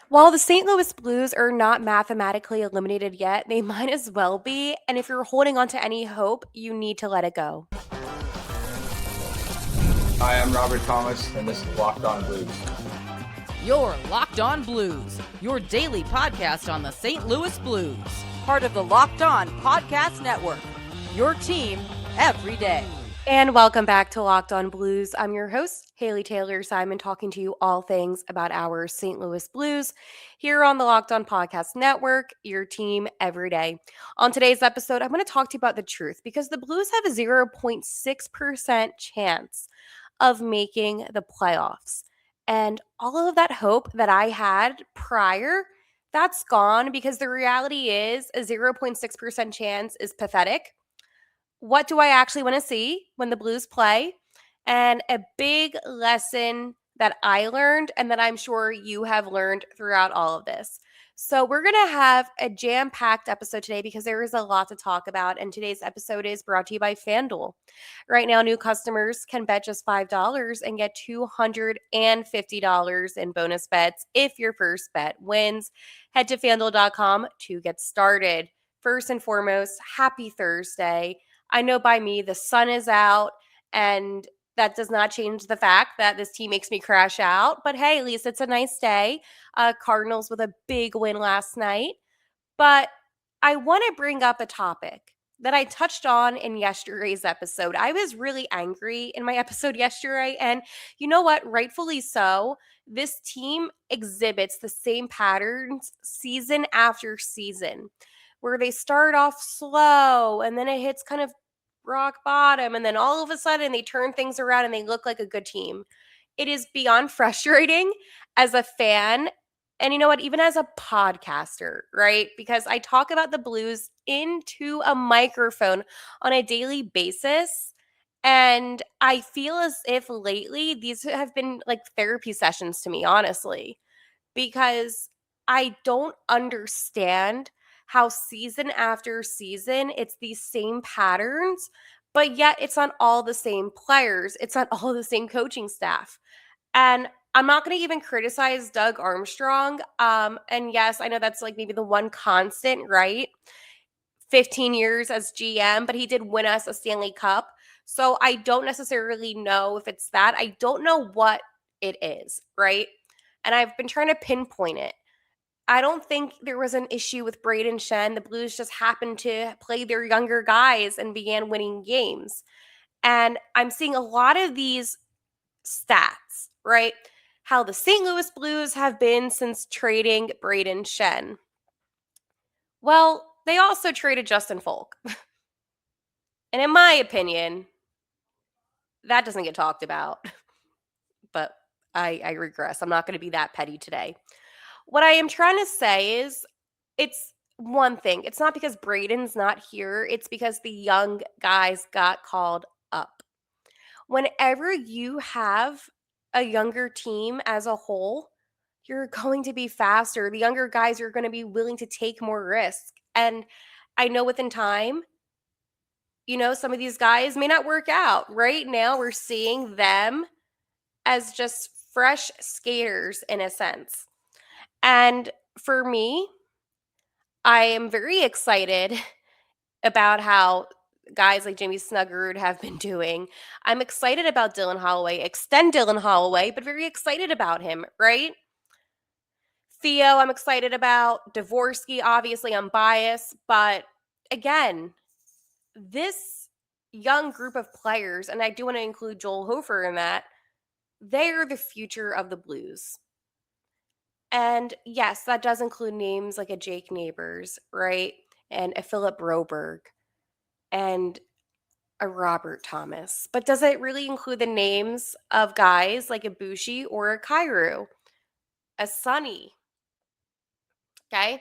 While the St. Louis Blues are not mathematically eliminated yet, they might as well be. And if you're holding on to any hope, you need to let it go. Hi, I'm Robert Thomas, and this is Locked On Blues. You're Locked On Blues, your daily podcast on the St. Louis Blues. Part of the Locked On Podcast Network, your team every day. And welcome back to Locked On Blues. I'm your host, Haley Taylor Simon, talking to you all things about our St. Louis Blues here on the Locked On Podcast Network, your team every day. On today's episode, I'm going to talk to you about the truth because the Blues have a 0.6% chance of making the playoffs. And all of that hope that I had prior, that's gone because the reality is a 0.6% chance is pathetic. What do I actually want to see when the Blues play? And a big lesson that I learned and that I'm sure you have learned throughout all of this. So, we're going to have a jam packed episode today because there is a lot to talk about. And today's episode is brought to you by FanDuel. Right now, new customers can bet just $5 and get $250 in bonus bets if your first bet wins. Head to fanduel.com to get started. First and foremost, happy Thursday. I know by me, the sun is out, and that does not change the fact that this team makes me crash out. But hey, at least it's a nice day. Cardinals with a big win last night. But I want to bring up a topic that I touched on in yesterday's episode. I was really angry in my episode yesterday. And you know what? Rightfully so. This team exhibits the same patterns season after season, where they start off slow and then it hits kind of rock bottom. And then all of a sudden they turn things around and they look like a good team. It is beyond frustrating as a fan. And you know what? Even as a podcaster, right? Because I talk about the Blues into a microphone on a daily basis. And I feel as if lately these have been like therapy sessions to me, honestly, because I don't understand how season after season it's these same patterns, but yet it's not all the same players. It's not all the same coaching staff. And I'm not going to even criticize Doug Armstrong. And yes, I know that's like maybe the one constant, right? 15 years as GM, but he did win us a Stanley Cup. So I don't necessarily know if it's that. I don't know what it is, right? And I've been trying to pinpoint it. I don't think there was an issue with Braden Shen. The Blues just happened to play their younger guys and began winning games. And I'm seeing a lot of these stats, right? How the St. Louis Blues have been since trading Braden Shen. Well, they also traded Justin Folk. And in my opinion, that doesn't get talked about. But I regress. I'm not going to be that petty today. What I am trying to say is it's one thing. It's not because Braden's not here. It's because the young guys got called up. Whenever you have a younger team as a whole, you're going to be faster. The younger guys are going to be willing to take more risk. And I know within time, some of these guys may not work out. Right now, we're seeing them as just fresh skaters in a sense. And for me, I am very excited about how guys like Jimmy Snuggerud have been doing. I'm excited about Dylan Holloway, extend Dylan Holloway, but very excited about him, right? Theo, I'm excited about. Dvorsky, obviously, I'm biased. But again, this young group of players, and I do want to include Joel Hofer in that, they are the future of the Blues. And yes, that does include names like a Jake Neighbors, right? And a Philip Broberg and a Robert Thomas. But does it really include the names of guys like a Bushi or a Kairu, a Sonny? Okay.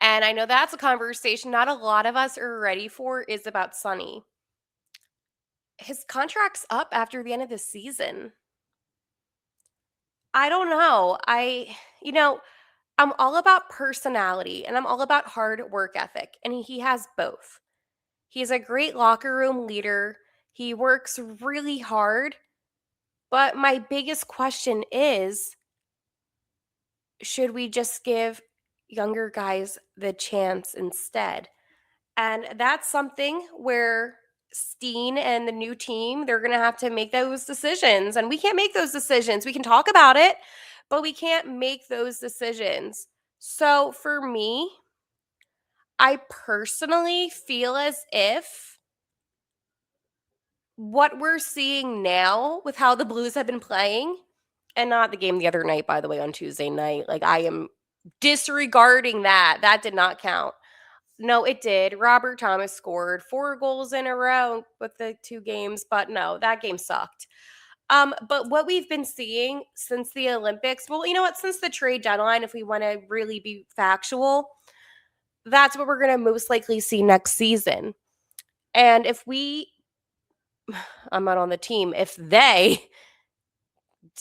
And I know that's a conversation not a lot of us are ready for is about Sonny. His contract's up after the end of the season. I don't know. I'm all about personality and I'm all about hard work ethic. And he has both. He's a great locker room leader. He works really hard. But my biggest question is should we just give younger guys the chance instead? And that's something where Steen and the new team, they're going to have to make those decisions. And we can't make those decisions. We can talk about it, but we can't make those decisions. So for me, I personally feel as if what we're seeing now with how the Blues have been playing, and not the game the other night, by the way, on Tuesday night, like I am disregarding that. That did not count. No, it did. Robert Thomas scored 4 goals in a row with the 2 games, but no, that game sucked. But what we've been seeing since the Olympics, well, you know what? Since the trade deadline, if we want to really be factual, that's what we're going to most likely see next season. And if we, I'm not on the team, if they,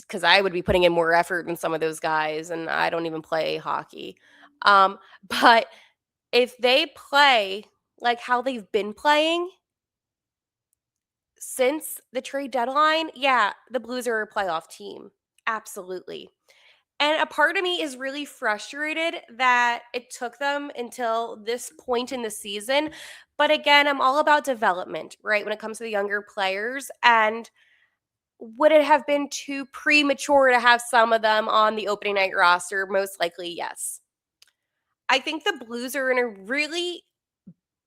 because I would be putting in more effort than some of those guys, and I don't even play hockey. But if they play like how they've been playing since the trade deadline, yeah, the Blues are a playoff team. Absolutely. And a part of me is really frustrated that it took them until this point in the season. But again, I'm all about development, right? When it comes to the younger players. And would it have been too premature to have some of them on the opening night roster? Most likely, yes. I think the Blues are in a really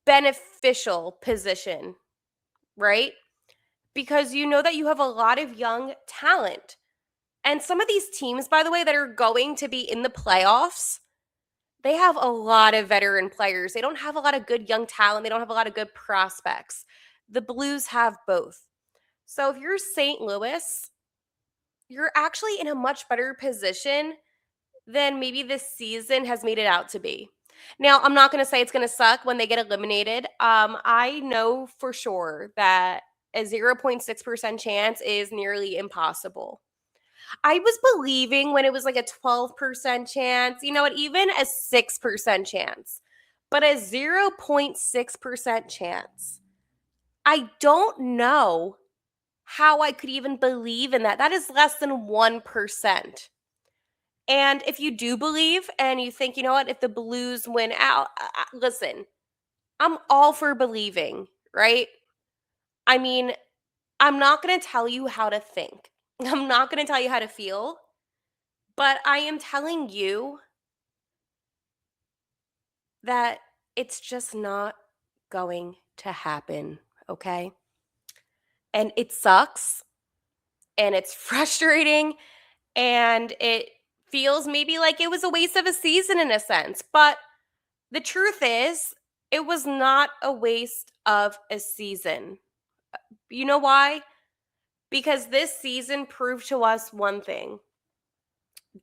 beneficial position, right? Because you know that you have a lot of young talent. And some of these teams, by the way, that are going to be in the playoffs, they have a lot of veteran players. They don't have a lot of good young talent. They don't have a lot of good prospects. The Blues have both. So if you're St. Louis, you're actually in a much better position than maybe this season has made it out to be. Now, I'm not going to say it's going to suck when they get eliminated. I know for sure that a 0.6% chance is nearly impossible. I was believing when it was like a 12% chance, you know what, even a 6% chance, but a 0.6% chance. I don't know how I could even believe in that. That is less than 1%. And if you do believe and you think, you know what, if the Blues win out, listen, I'm all for believing, right? I mean, I'm not going to tell you how to think. I'm not going to tell you how to feel, but I am telling you that it's just not going to happen, okay? And it sucks and it's frustrating and it feels maybe like it was a waste of a season in a sense, but the truth is, it was not a waste of a season. You know why? Because this season proved to us one thing.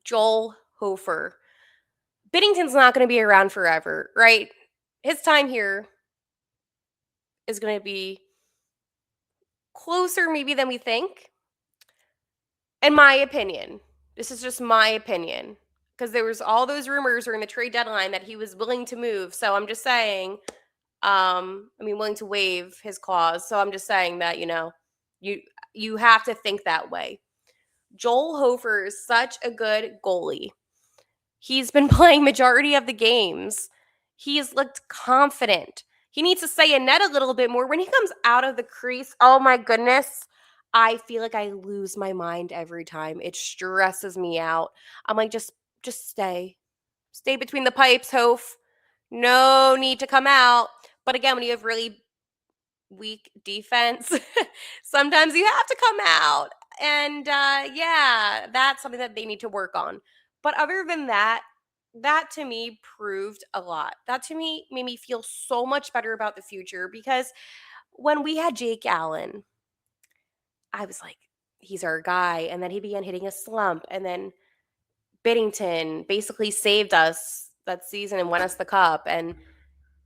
Joel Hofer. Binnington's not going to be around forever, right? His time here is going to be closer maybe than we think. In my opinion. This is just my opinion. Because there was all those rumors during the trade deadline that he was willing to move. So I'm just saying, willing to waive his clause. So I'm just saying that, you have to think that way. Joel Hofer is such a good goalie. He's been playing majority of the games. He has looked confident. He needs to stay in net a little bit more. When he comes out of the crease, oh my goodness, I feel like I lose my mind every time. It stresses me out. I'm like, just stay. Stay between the pipes, Hof. No need to come out. But again, when you have really weak defense, sometimes you have to come out. And yeah, that's something that they need to work on. But other than that, that to me proved a lot. That to me made me feel so much better about the future because when we had Jake Allen, I was like, he's our guy. And then he began hitting a slump. And then Binnington basically saved us that season and won us the cup. And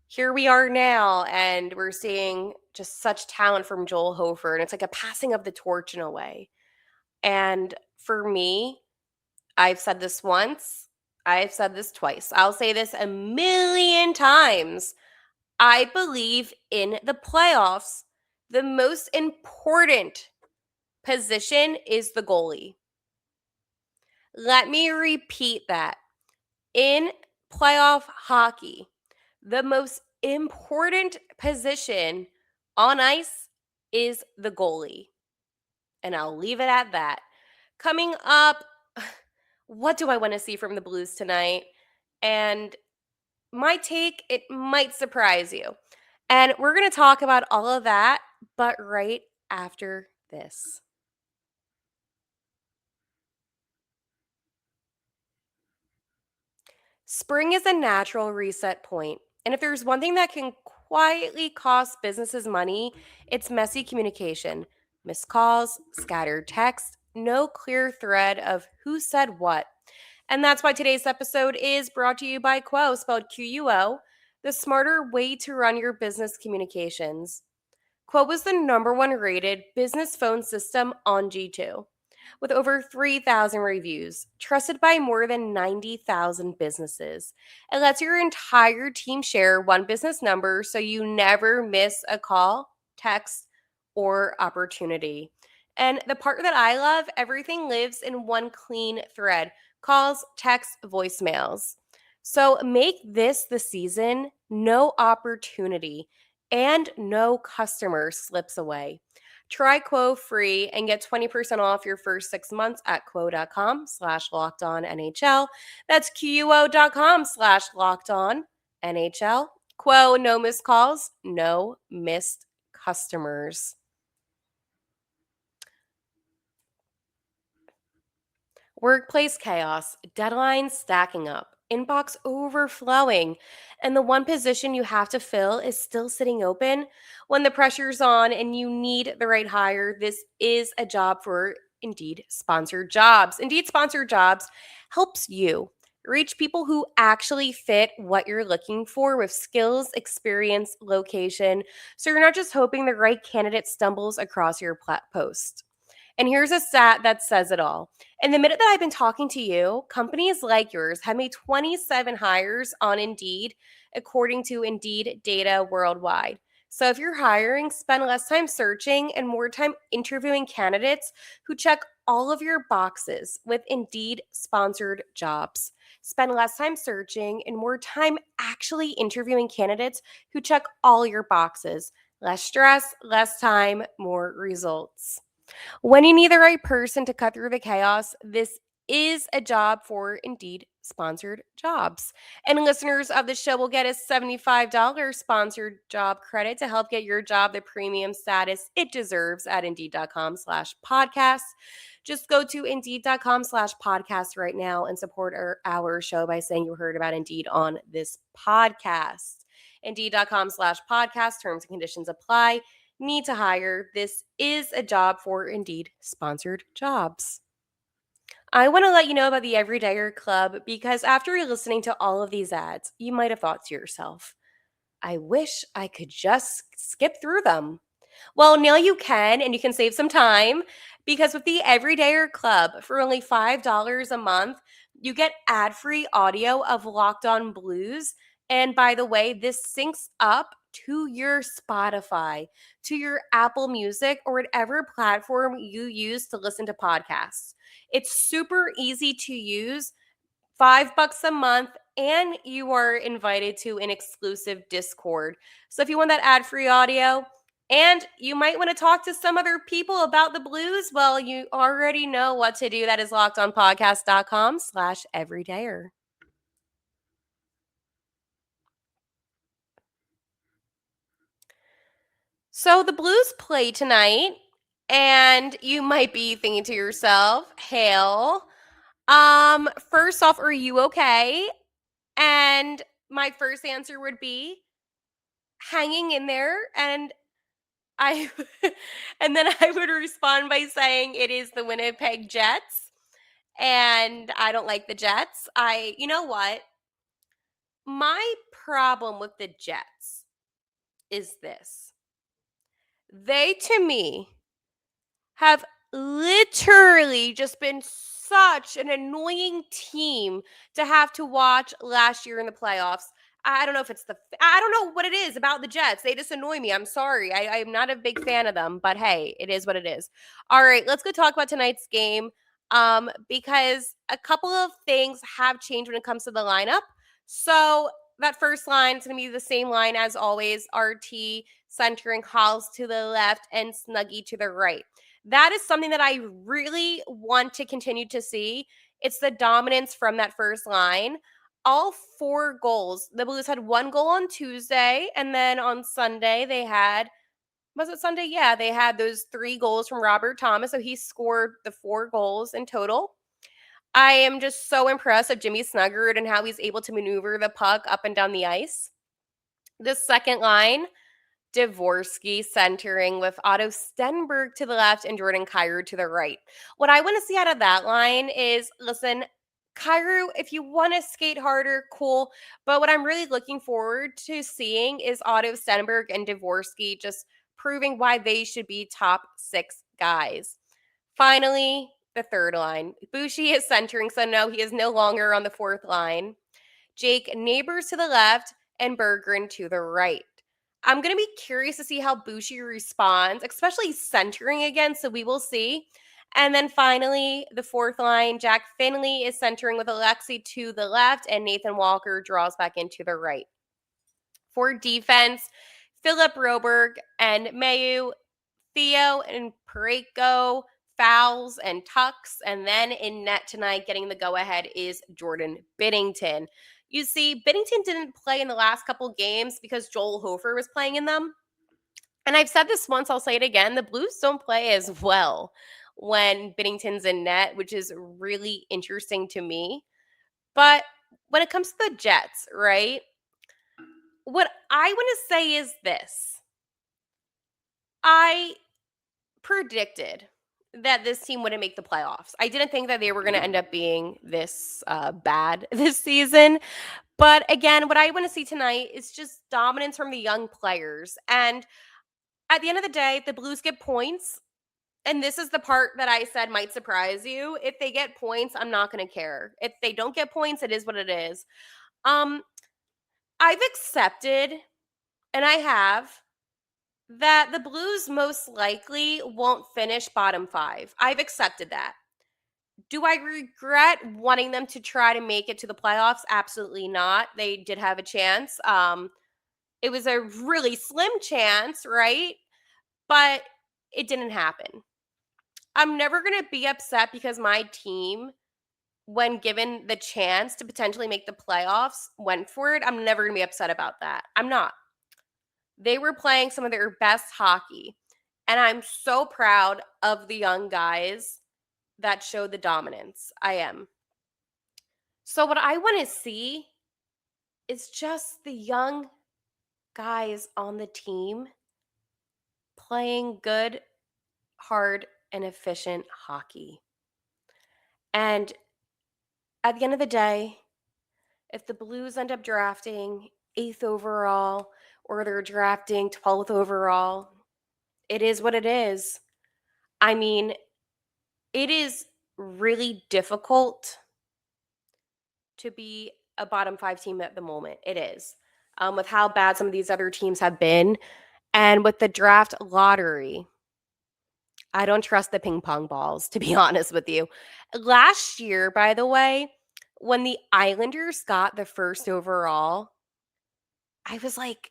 here we are now, and we're seeing just such talent from Joel Hofer. And it's like a passing of the torch in a way. And for me, I've said this once, I've said this twice. I'll say this a million times. I believe in the playoffs, the most important position is the goalie. Let me repeat that. In playoff hockey, the most important position on ice is the goalie. And I'll leave it at that. Coming up, what do I want to see from the Blues tonight? And my take, it might surprise you. And we're going to talk about all of that, but right after this. Spring is a natural reset point. And if there's one thing that can quietly cost businesses money, it's messy communication. Missed calls, scattered text, no clear thread of who said what. And that's why today's episode is brought to you by Quo, spelled Quo, the smarter way to run your business communications. Quo was the number one rated business phone system on G2 with over 3,000 reviews, trusted by more than 90,000 businesses. It lets your entire team share one business number so you never miss a call, text, or opportunity. And the part that I love, everything lives in one clean thread: calls, texts, voicemails. So make this the season, no opportunity and no customer slips away. Try Quo free and get 20% off your first 6 months at quo.com/lockedonnhl. That's quo.com/lockedonnhl. Quo, no missed calls, no missed customers. Workplace chaos, deadlines stacking up, inbox overflowing, and the one position you have to fill is still sitting open. When the pressure's on and you need the right hire, this is a job for Indeed sponsored jobs. Indeed sponsored jobs helps you reach people who actually fit what you're looking for with skills, experience, location. So you're not just hoping the right candidate stumbles across your post. And here's a stat that says it all. In the minute that I've been talking to you, companies like yours have made 27 hires on Indeed, according to Indeed data worldwide. So if you're hiring, spend less time searching and more time interviewing candidates who check all of your boxes with Indeed sponsored jobs. Spend less time searching and more time actually interviewing candidates who check all your boxes. Less stress, less time, more results. When you need the right person to cut through the chaos, this is a job for Indeed sponsored jobs. And listeners of the show will get a $75 sponsored job credit to help get your job the premium status it deserves at Indeed.com/podcast. Just go to Indeed.com/podcast right now and support our show by saying you heard about Indeed on this podcast. Indeed.com/podcast. Terms and conditions apply. Need to hire. This is a job for Indeed sponsored jobs. I want to let you know about the Everydayer Club because after listening to all of these ads, you might have thought to yourself, I wish I could just skip through them. Well, now you can, and you can save some time because with the Everydayer Club, for only $5 a month, you get ad-free audio of Locked On Blues. And by the way, this syncs up to your Spotify, to your Apple Music, or whatever platform you use to listen to podcasts. It's super easy to use. $5 a month, and you are invited to an exclusive Discord. So if you want that ad-free audio, and you might want to talk to some other people about the Blues, well, you already know what to do. That is lockedonpodcast.com/everydayer. So the Blues play tonight, and you might be thinking to yourself, Hale, first off, are you okay? And my first answer would be hanging in there, and I and then I would respond by saying it is the Winnipeg Jets, and I don't like the Jets. You know what? My problem with the Jets is this. They, to me, have literally just been such an annoying team to have to watch last year in the playoffs. I don't know if it's I don't know what it is about the Jets. They just annoy me. I'm sorry. I'm not a big fan of them, but hey, it is what it is. All right, let's go talk about tonight's game. because a couple of things have changed when it comes to the lineup. So that first line is going to be the same line as always, RT centering Halls to the left and Snuggie to the right. That is something that I really want to continue to see. It's the dominance from that first line. All 4 goals. The Blues had 1 goal on Tuesday, and then on Sunday they had, was it Sunday? Yeah, they had those 3 goals from Robert Thomas. So he scored the 4 goals in total. I am just so impressed of Jimmy Snuggard and how he's able to maneuver the puck up and down the ice. The second line, Dvorsky centering with Otto Stenberg to the left and Jordan Kyrou to the right. What I want to see out of that line is, listen, Kyrou, if you want to skate harder, cool. But what I'm really looking forward to seeing is Otto Stenberg and Dvorsky just proving why they should be top 6 guys. Finally, the third line. Bushi is centering, so no, he is no longer on the fourth line. Jake Neighbors to the left and Berggren to the right. I'm going to be curious to see how Bushi responds, especially centering again, so we will see. And then finally, the fourth line, Jack Finley is centering with Alexi to the left, and Nathan Walker draws back into the right. For defense, Philip Roberg and Mayu, Theo and Pareko, Fouls and Tucks, and then in net tonight getting the go-ahead is Jordan Binnington. You see, Binnington didn't play in the last couple games because Joel Hofer was playing in them. And I've said this once, I'll say it again, the Blues don't play as well when Binnington's in net, which is really interesting to me. But when it comes to the Jets, right, what I want to say is this. I predicted that this team wouldn't make the playoffs. I didn't think that they were going to end up being this bad this season. But again, what I want to see tonight is just dominance from the young players. And at the end of the day, the Blues get points. And this is the part that I said might surprise you. If they get points, I'm not going to care. If they don't get points, it is what it is. I've accepted, and I have, that the Blues most likely won't finish bottom 5. I've accepted that. Do I regret wanting them to try to make it to the playoffs? Absolutely not. They did have a chance. It was a really slim chance, right? But it didn't happen. I'm never going to be upset because my team, when given the chance to potentially make the playoffs, went for it. I'm never going to be upset about that. I'm not. They were playing some of their best hockey. And I'm so proud of the young guys that showed the dominance. I am. So what I want to see is just the young guys on the team playing good, hard, and efficient hockey. And at the end of the day, if the Blues end up drafting 8th overall or they're drafting 12th overall, it is what it is. I mean, it is really difficult to be a bottom 5 team at the moment. It is. With how bad some of these other teams have been. And with the draft lottery, I don't trust the ping pong balls, to be honest with you. Last year, by the way, when the Islanders got the 1st overall, I was like,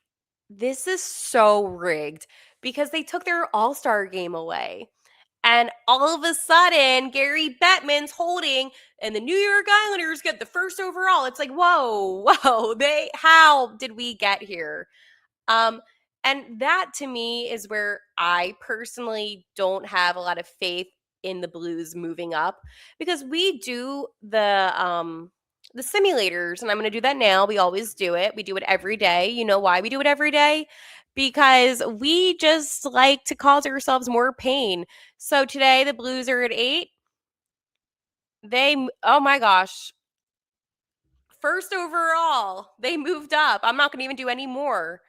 this is so rigged because they took their all-star game away. And all of a sudden, Gary Bettman's holding, and the New York Islanders get the 1st overall. It's like, whoa, how did we get here? And that to me is where I personally don't have a lot of faith in the Blues moving up because we do the simulators, and I'm going to do that now. We always do it. We do it every day. You know why we do it every day? Because we just like to cause ourselves more pain. So today the Blues are at 8. Oh my gosh. 1st overall, they moved up. I'm not going to even do any more.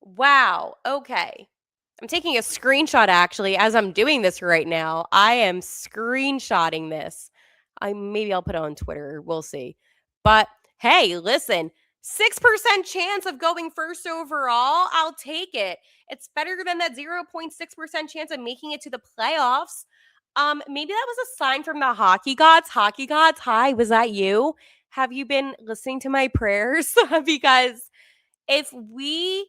Wow. Okay. I'm taking a screenshot actually as I'm doing this right now. I am screenshotting this. Maybe I'll put it on Twitter. We'll see. But hey, listen, 6% chance of going 1st overall. I'll take it. It's better than that 0.6% chance of making it to the playoffs. Maybe that was a sign from the hockey gods. Hockey gods, hi, was that you? Have you been listening to my prayers? Because if we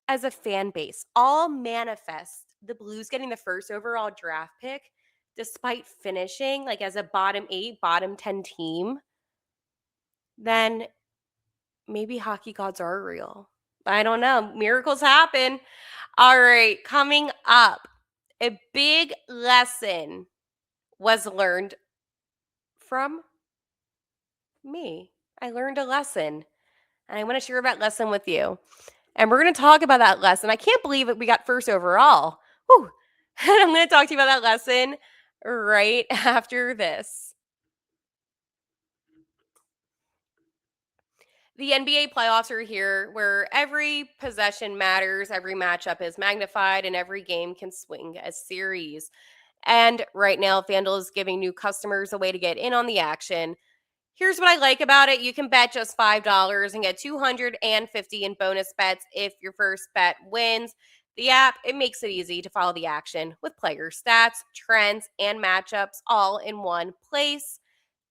as a fan base all manifest the Blues getting the first overall draft pick, despite finishing like as a bottom 8, bottom 10 team, then maybe hockey gods are real. I don't know. Miracles happen. All right, coming up, a big lesson was learned from me. I learned a lesson, and I want to share that lesson with you. And we're going to talk about that lesson. I can't believe it. We got first overall. Whew. And I'm going to talk to you about that lesson right after this. The NBA playoffs are here where every possession matters, every matchup is magnified, and every game can swing a series. And right now, FanDuel is giving new customers a way to get in on the action. Here's what I like about it. You can bet just $5 and get $250 in bonus bets if your first bet wins. The app, it makes it easy to follow the action with player stats, trends, and matchups all in one place.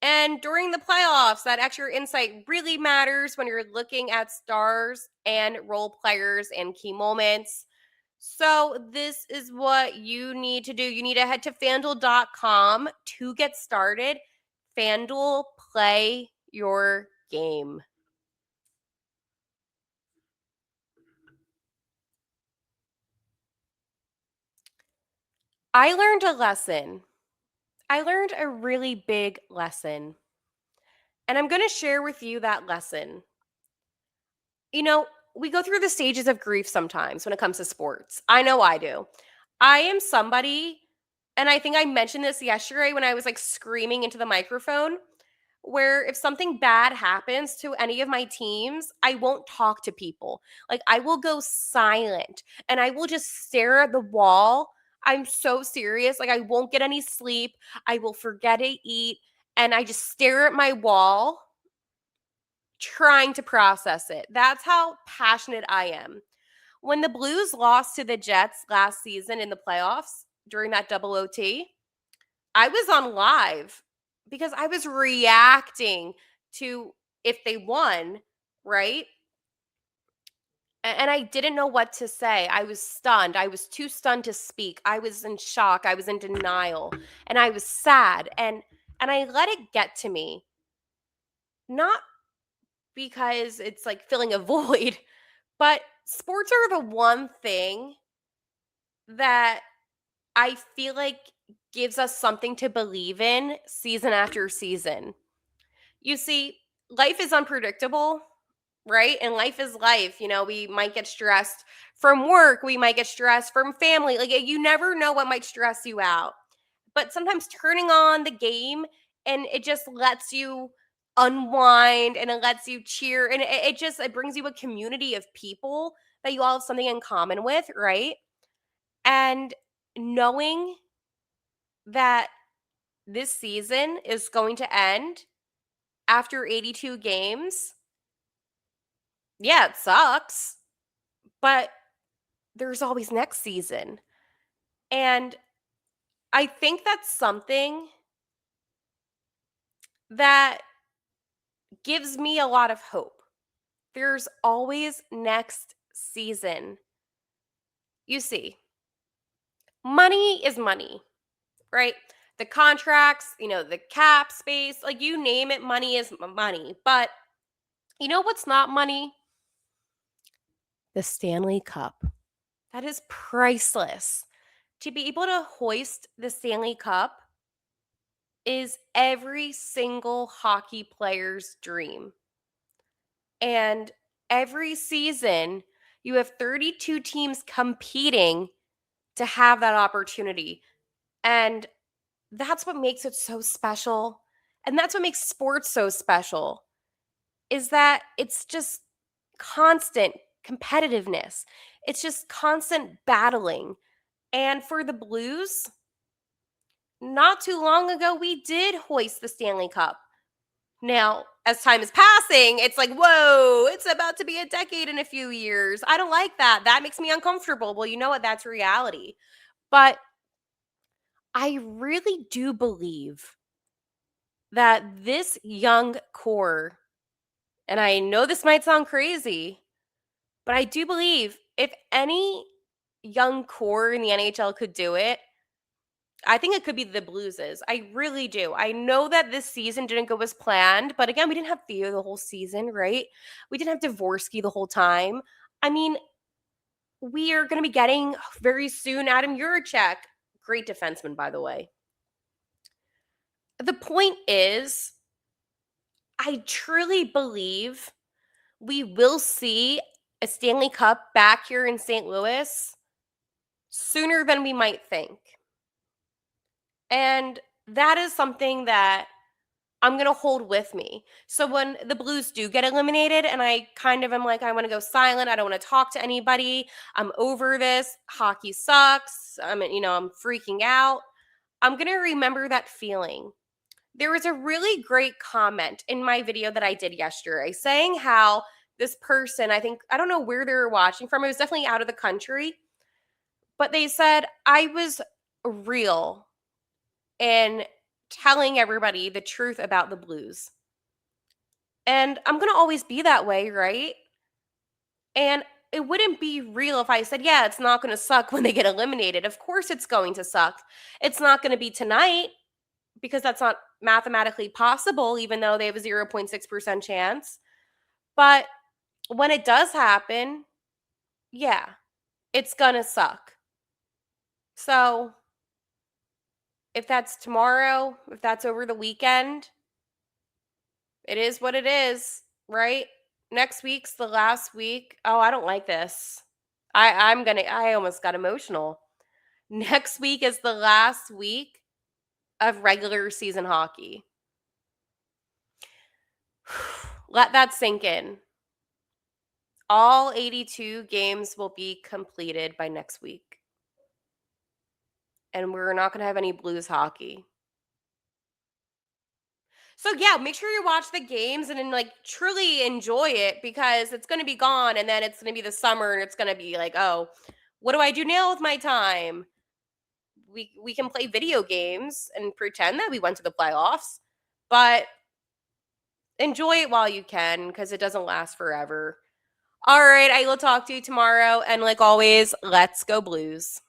And during the playoffs, that extra insight really matters when you're looking at stars and role players and key moments. So, this is what you need to do. You need to head to fanduel.com to get started. FanDuel, play your game. I learned a lesson. I learned a really big lesson. And I'm going to share with you that lesson. You know, we go through the stages of grief sometimes when it comes to sports. I know I do. I am somebody, and I think I mentioned this yesterday when I was like screaming into the microphone, where if something bad happens to any of my teams, I won't talk to people. Like I will go silent and I will just stare at the wall. I'm so serious. Like I won't get any sleep. I will forget to eat and I just stare at my wall trying to process it. That's how passionate I am. When the Blues lost to the Jets last season in the playoffs during that double OT, I was on live because I was reacting to if they won, right? And I didn't know what to say. I was stunned. I was too stunned to speak. I was in shock. I was in denial. And I was sad. And I let it get to me. Not because it's like filling a void, but sports are the one thing that I feel like gives us something to believe in season after season. You see, life is unpredictable, right? And life is life. You know, we might get stressed from work, we might get stressed from family. Like, you never know what might stress you out. But sometimes turning on the game and it just lets you unwind and it lets you cheer and it brings you a community of people that you all have something in common with, right? And knowing that this season is going to end after 82 games, yeah, it sucks, but there's always next season. And I think that's something that gives me a lot of hope. There's always next season. You see, money is money, right? The contracts, the cap space, like you name it, money is money. But you know what's not money? The Stanley Cup. That is priceless. To be able to hoist the Stanley Cup is every single hockey player's dream. And every season, you have 32 teams competing to have that opportunity. And that's what makes it so special. And that's what makes sports so special is that it's just constant competitiveness. It's just constant battling. And for the Blues, not too long ago, we did hoist the Stanley Cup. Now, as time is passing, it's like, whoa, it's about to be a decade in a few years. I don't like that. That makes me uncomfortable. Well, you know what? That's reality. But I really do believe that this young core, and I know this might sound crazy, but I do believe if any young core in the NHL could do it, I think it could be the Blues'. I really do. I know that this season didn't go as planned, but again, we didn't have Theo the whole season, right? We didn't have Dvorsky the whole time. I mean, we are going to be getting very soon Adam Juracek. Great defenseman, by the way. The point is, I truly believe we will see a Stanley Cup back here in St. Louis sooner than we might think. And that is something that I'm going to hold with me. So when the Blues do get eliminated and I kind of am like, I want to go silent. I don't want to talk to anybody. I'm over this. Hockey sucks. I'm freaking out. I'm going to remember that feeling. There was a really great comment in my video that I did yesterday saying how this person, I don't know where they were watching from. It was definitely out of the country. But they said, I was real in telling everybody the truth about the Blues. And I'm going to always be that way, right? And it wouldn't be real if I said, yeah, it's not going to suck when they get eliminated. Of course it's going to suck. It's not going to be tonight because that's not mathematically possible, even though they have a 0.6% chance. But when it does happen, yeah, it's going to suck. So if that's tomorrow, if that's over the weekend, it is what it is, right? Next week's the last week. Oh, I don't like this. I almost got emotional. Next week is the last week of regular season hockey. Let that sink in. All 82 games will be completed by next week. And we're not going to have any Blues hockey. So yeah, make sure you watch the games and then truly enjoy it because it's going to be gone and then it's going to be the summer and it's going to be like, oh, what do I do now with my time? We can play video games and pretend that we went to the playoffs, but enjoy it while you can because it doesn't last forever. All right, I will talk to you tomorrow and like always, let's go Blues.